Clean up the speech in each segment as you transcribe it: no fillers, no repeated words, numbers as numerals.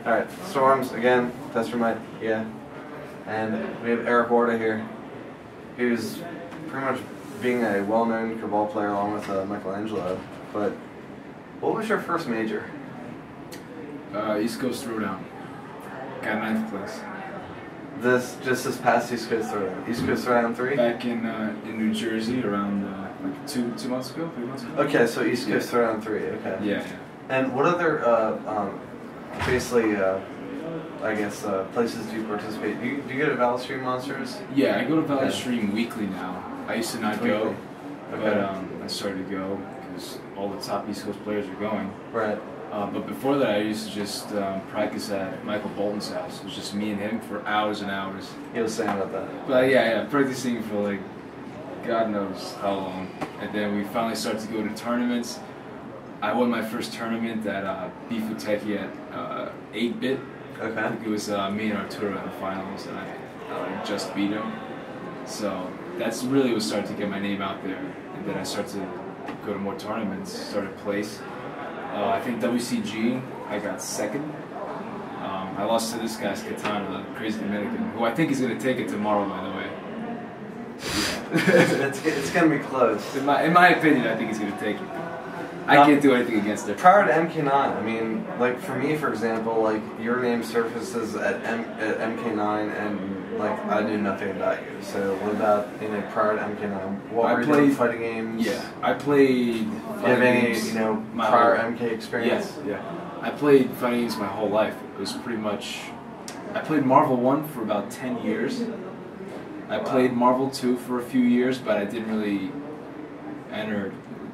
Alright, Storms, again, Testermite, yeah. And we have Erik Warda here, who's pretty much being a well-known Cabal player along with Michelangelo. But what was your first major? East Coast Throwdown. Got 9th place. This past East Coast Throwdown. East Coast Throwdown 3? Back in New Jersey around like 2 months ago, 3 months ago. Okay, so East Coast Throwdown 3, okay. Yeah. And what other, basically, I guess, places do you participate? Do you go to Valley Stream Monsters? Yeah, I go to Valley Stream weekly now. I used to not go, but I started to go because all the top East Coast players are going. Right. But before that, I used to just practice at Michael Bolton's house. It was just me and him for hours and hours. He was saying about that. But yeah, practicing for like God knows how long. And then we finally started to go to tournaments. I won my first tournament at Bifuteki at 8-bit. Okay. I think it was me and Arturo in the finals, and I just beat him. So that's really what started to get my name out there. And then I started to go to more tournaments, started place. I think WCG, I got 2nd. I lost to this guy's Katana, the crazy Dominican, who I think is going to take it tomorrow, by the way. Yeah. it's going to be close. In my opinion, I think he's going to take it. I can't do anything against it. Prior to MK9, I mean, like for me, for example, like your name surfaces at MK9, and like I knew nothing about you. So what about prior to MK9? What were you doing, fighting games? Yeah, I played. Do you have any prior MK experience? Yes, yeah. I played fighting games my whole life. It was pretty much. I played Marvel 1 for about 10 years. I played Marvel 2 for a few years, but I didn't really enter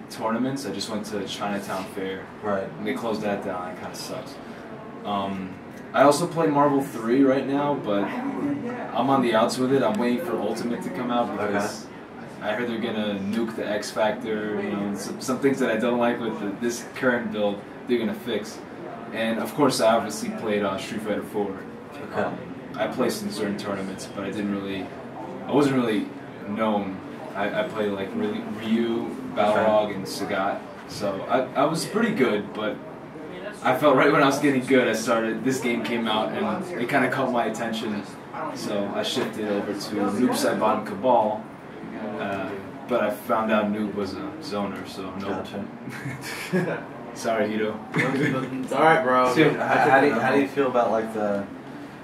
tournaments. I just went to Chinatown Fair. Right. And they closed that down. It kind of sucks. I also play Marvel 3 right now, but I'm on the outs with it. I'm waiting for Ultimate to come out because I heard they're gonna nuke the X Factor. Some things that I don't like with this current build, they're gonna fix. And of course, I obviously played Street Fighter 4. Okay. I placed in certain tournaments, but I wasn't really known. I played like Ryu, Balrog, and Sagat. So I was pretty good, but I felt right when I was getting good, this game came out and it kind of caught my attention. So I shifted over to Noob Saibot and Cabal, but I found out Noob was a zoner, so no. Gotcha. Sorry, Hito. It's alright, bro. So how do you feel about like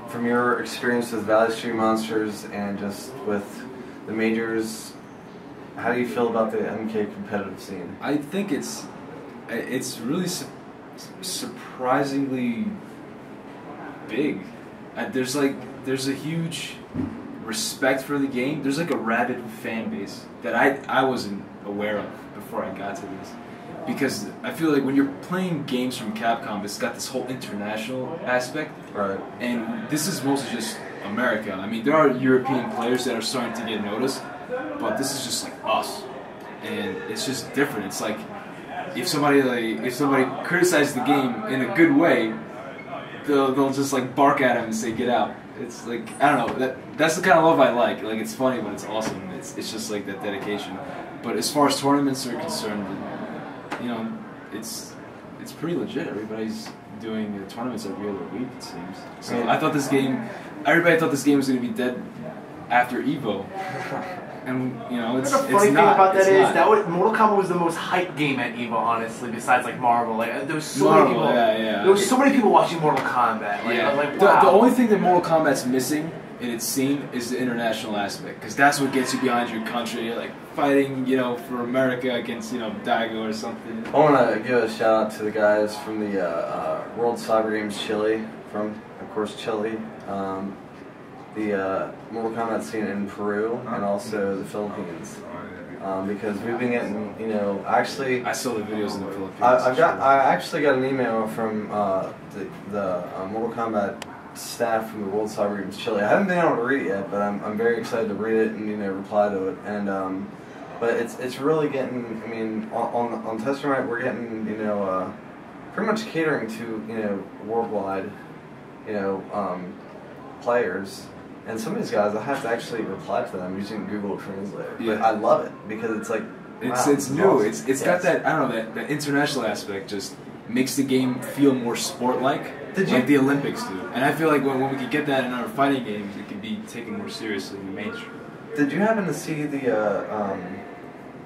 from your experience with Valley Stream Monsters and just with the majors? How do you feel about the MK competitive scene? I think it's really surprisingly big. There's a huge respect for the game. There's like a rabid fan base that I wasn't aware of before I got to this. Because I feel like when you're playing games from Capcom, it's got this whole international aspect. Right. And this is mostly just America. I mean, there are European players that are starting to get noticed, but this is just like us. And it's just different. It's like if somebody criticizes the game in a good way, they'll just like bark at him and say get out. It's like, I don't know, that's the kind of love I like. Like, it's funny, but it's awesome. It's just like that dedication. But as far as tournaments are concerned, it's pretty legit. Everybody's doing tournaments every other week, it seems. So everybody thought this game was going to be dead after Evo. And it's not. The funny thing about that is that Mortal Kombat was the most hyped game at Evo, honestly. Besides like Marvel, like there was so many people. There was so many people watching Mortal Kombat. Like, wow. The only thing that Mortal Kombat's missing in its scene is the international aspect, because that's what gets you behind your country. You're like fighting, for America against, Daigo or something. I want to give a shout out to the guys from the World Cyber Games Chile, from of course Chile. The Mortal Kombat scene in Peru and also the Philippines, because we've been getting, actually. I saw the videos in the Philippines. I actually got an email from the Mortal Kombat staff from the World Cyber Games Chile. I haven't been able to read it yet, but I'm very excited to read it and reply to it. And but it's really getting. I mean, on Testermite we're getting pretty much catering to worldwide players. And some of these guys, I have to actually reply to them using Google Translate. Yeah. But I love it because it's like, it's new. Awesome. It's got that, I don't know, that international aspect just makes the game feel more sport-like. like the Olympics do. And I feel like when we could get that in our fighting games, it could be taken more seriously in the mainstream. Did you happen to see the,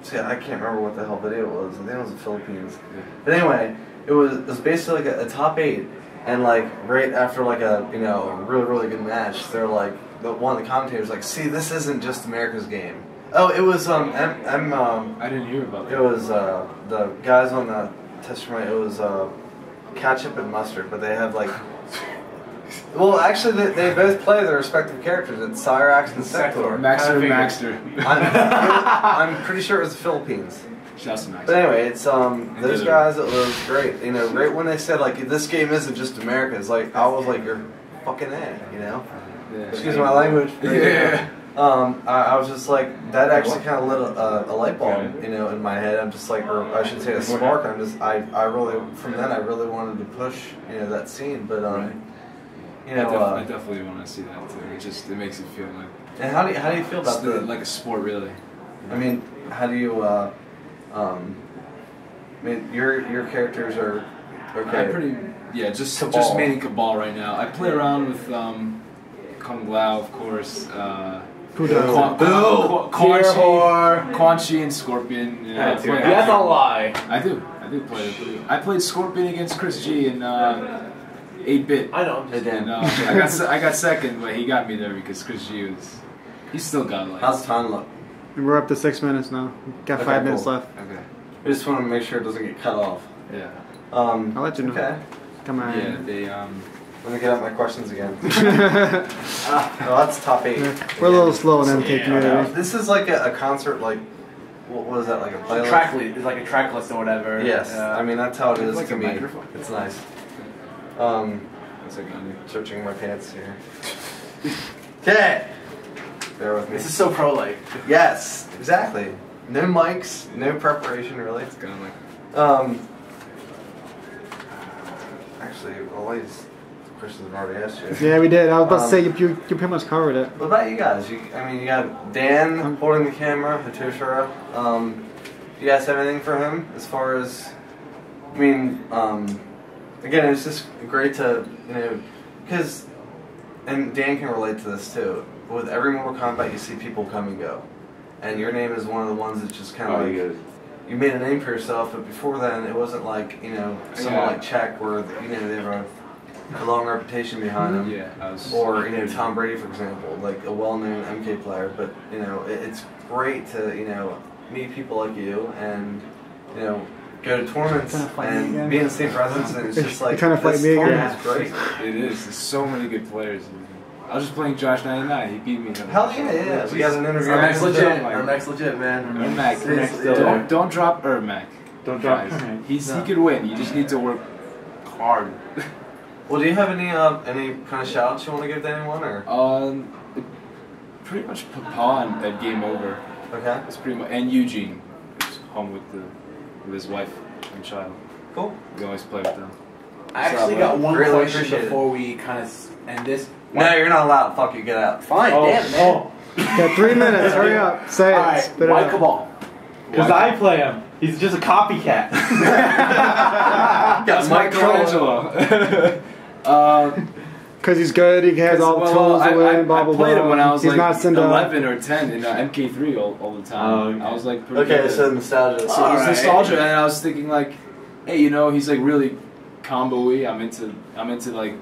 see, I can't remember what the hell video it was. I think it was the Philippines. Yeah. But anyway, it was basically like a top 8, and like right after like a, you know, a really, really good match, they're like, one of the commentators like, see, this isn't just America's game. Oh, it was, I didn't hear about that. it was, the guys on the test from it was, ketchup and mustard, but they have like, well, actually, they both play their respective characters. It's Cyrax and Sector. Maxter. I'm pretty sure it was the Philippines. Shouts to Max. But anyway, it's those guys. It was great. You know, right when they said like this game isn't just America, it's like I was like, you're fucking A. You know. Yeah. Excuse my language. Yeah. I was just like that. Actually, kind of lit a light bulb, you know, in my head. I'm just like, or I should say a spark. I really from then I really wanted to push, you know, that scene. But you know, I definitely want to see that too. It makes it feel like. And how do you feel about like a sport, really? I mean, how do you? I mean, your characters are okay. Just mainly Cabal right now. I play around with Kung Lao, of course. Quan Chi and Scorpion. Yeah, that's a lie. I do play. I played Scorpion against Chris G in 8-bit. I know. I got second, but he got me there because Chris G he's still godlike. How's time look? We're up to 6 minutes now. Got 5 minutes left. Okay. I just want to make sure it doesn't get cut off. Yeah. I'll let you know. Okay. Come on. Yeah, they Let me get out my questions again. Well, that's top 8. Yeah. We're a little slow in MK community. This is like a concert, like, what was that, like a playlist? Track list. It's like a track list or whatever. Yes. I mean, that's how it is like to a me. microphone. It's nice. That's like Searching my pants here. Okay. Bear with me. This is so pro-like. Yes, exactly. No mics, no preparation, really. It's kind of like. Actually, all these questions have already asked you. Yeah, we did. I was about to say you pretty much covered it. What about you guys? I mean, you got Dan holding the camera, Hatoshira. You guys have anything for him as far as? I mean, again, it's just great to, you know, because, and Dan can relate to this too. With every Mortal Kombat, you see people come and go, and your name is one of the ones that's just kind of like you made a name for yourself. But before then, it wasn't like, you know, someone like Czech, where, you know, they have a long reputation behind them. Yeah, or, you know, Tom Brady, for example, like a well-known MK player. But, you know, it's great to, you know, meet people like you and, you know, go to tournaments and be in the same presence, and it's just like kind of fight me again. Is great. It is. There's so many good players. I was just playing Josh 99. He beat me. Hell yeah! We got an interview. Ermac's legit, man. Ermac. Don't drop Ermac. Don't drop. He could win. You just need to work hard. Well, do you have any kind of shout outs you want to give to anyone, or? Pretty much Papa at Game Over. Okay. It's pretty much, and Eugene is home with his wife and child. Cool. We always play with them. I actually got one really question before we kind of end this. No, you're not allowed. Fuck you, get out. Fine, damn, man. Got 3 minutes. Hurry up. Say it. Alright, Spit it why out. Cabal? Because I play him. He's just a copycat. That's Michelangelo. Because he's good. He has all the tools to win. Blah blah blah. I played him when I was he's like not 11 or 10 in MK3 all the time. I was like pretty Okay, good. so nostalgia. So it's nostalgia, and I was thinking like, hey, you know, he's like really combo-y. I'm into like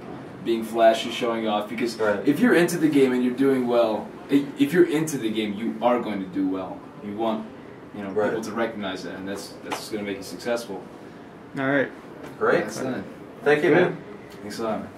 being flashy, showing off, because if you're into the game and you're doing well, if you're into the game, you are going to do well. You want, you know, people to recognize that, and that's going to make you successful. All right. Great. That's it. Thank you, man. Thanks a lot, man.